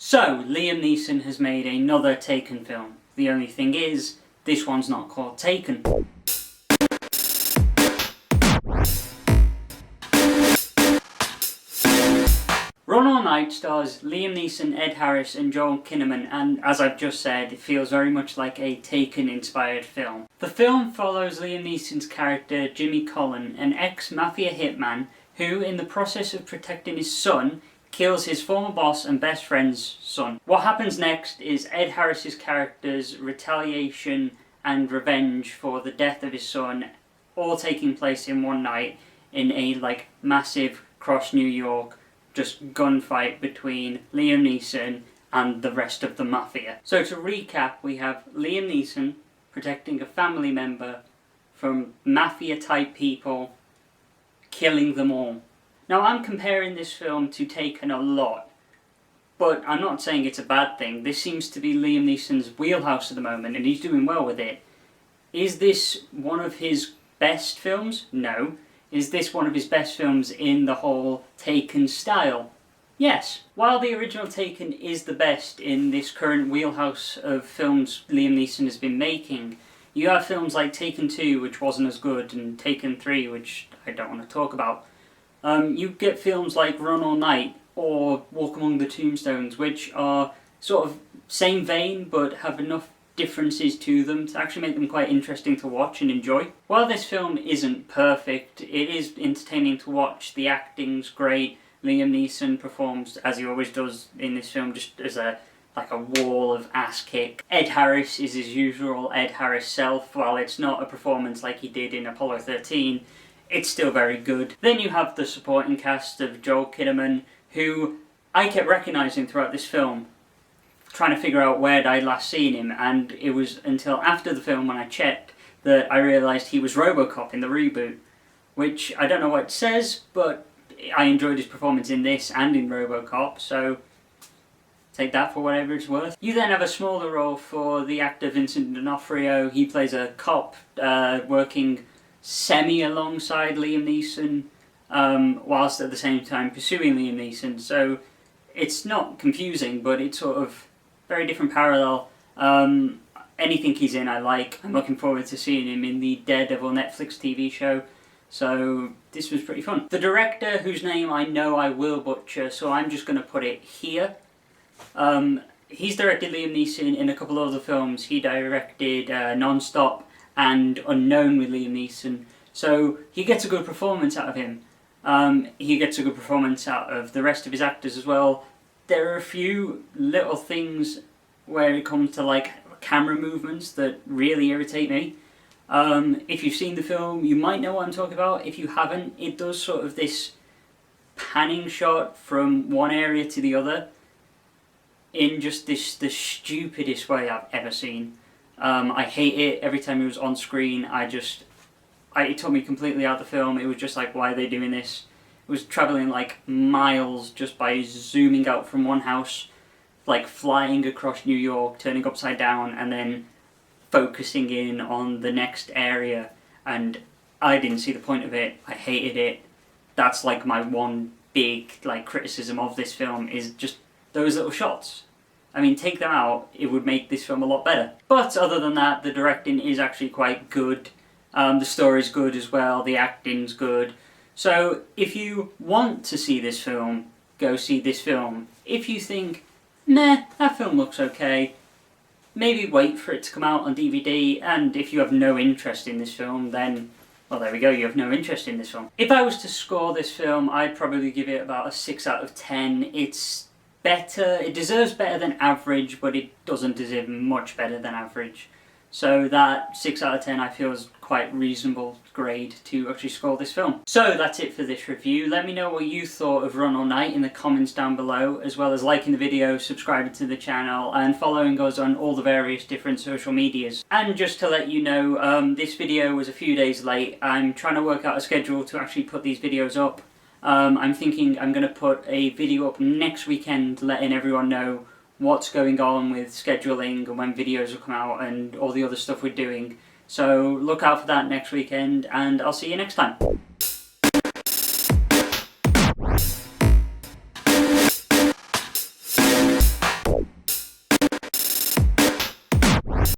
So, Liam Neeson has made another Taken film. The only thing is, this one's not called Taken. Run All Night stars Liam Neeson, Ed Harris and Joel Kinnaman, and as I've just said, it feels very much like a Taken-inspired film. The film follows Liam Neeson's character Jimmy Cullen, an ex-mafia hitman who, in the process of protecting his son, kills his former boss and best friend's son. What happens next is Ed Harris's character's retaliation and revenge for the death of his son, all taking place in one night in a massive cross New York just gunfight between Liam Neeson and the rest of the mafia. So to recap, we have Liam Neeson protecting a family member from mafia type people, killing them all. Now, I'm comparing this film to Taken a lot, but I'm not saying it's a bad thing. This seems to be Liam Neeson's wheelhouse at the moment, and he's doing well with it. Is this one of his best films? No. Is this one of his best films in the whole Taken style? Yes. While the original Taken is the best in this current wheelhouse of films Liam Neeson has been making, you have films like Taken 2, which wasn't as good, and Taken 3, which I don't want to talk about. You get films like Run All Night or Walk Among the Tombstones, which are sort of same vein but have enough differences to them to actually make them quite interesting to watch and enjoy. While this film isn't perfect, it is entertaining to watch. The acting's great. Liam Neeson performs, as he always does in this film, just as a wall of ass kick. Ed Harris is his usual Ed Harris self. While it's not a performance like he did in Apollo 13, it's still very good. Then you have the supporting cast of Joel Kinnaman, who I kept recognising throughout this film, trying to figure out where I'd last seen him, and it was until after the film when I checked that I realised he was RoboCop in the reboot, which I don't know what it says, but I enjoyed his performance in this and in RoboCop, so take that for whatever it's worth. You then have a smaller role for the actor Vincent D'Onofrio. He plays a cop working semi-alongside Liam Neeson, whilst at the same time pursuing Liam Neeson, so it's not confusing, but it's sort of very different parallel. Anything he's in I like. I'm looking forward to seeing him in the Daredevil Netflix TV show, so this was pretty fun. The director, whose name I know I will butcher, so I'm just going to put it here. He's directed Liam Neeson in a couple of other films. He directed Non-Stop and Unknown with Liam Neeson, so he gets a good performance out of him. He gets a good performance out of the rest of his actors as well. There are a few little things where it comes to camera movements that really irritate me. If you've seen the film, you might know what I'm talking about. If you haven't, it does sort of this panning shot from one area to the other in just the stupidest way I've ever seen. I hate it every time it was on screen. It took me completely out of the film. It was just like, why are they doing this? It was travelling miles just by zooming out from one house, flying across New York, turning upside down, and then focusing in on the next area. And I didn't see the point of it. I hated it. That's my one big criticism of this film, is just those little shots. I mean, take them out, it would make this film a lot better. But other than that, the directing is actually quite good. The story's good as well, the acting's good. So if you want to see this film, go see this film. If you think, meh, that film looks okay, maybe wait for it to come out on DVD, and if you have no interest in this film, then, well, there we go, you have no interest in this film. If I was to score this film, I'd probably give it about a 6 out of 10. It's better, it deserves better than average, but it doesn't deserve much better than average. So that 6 out of 10 I feel is quite reasonable grade to actually score this film. So that's it for this review. Let me know what you thought of Run All Night in the comments down below, as well as liking the video, subscribing to the channel, and following us on all the various different social medias. And just to let you know, this video was a few days late. I'm trying to work out a schedule to actually put these videos up. I'm thinking I'm going to put a video up next weekend letting everyone know what's going on with scheduling and when videos will come out and all the other stuff we're doing. So look out for that next weekend, and I'll see you next time.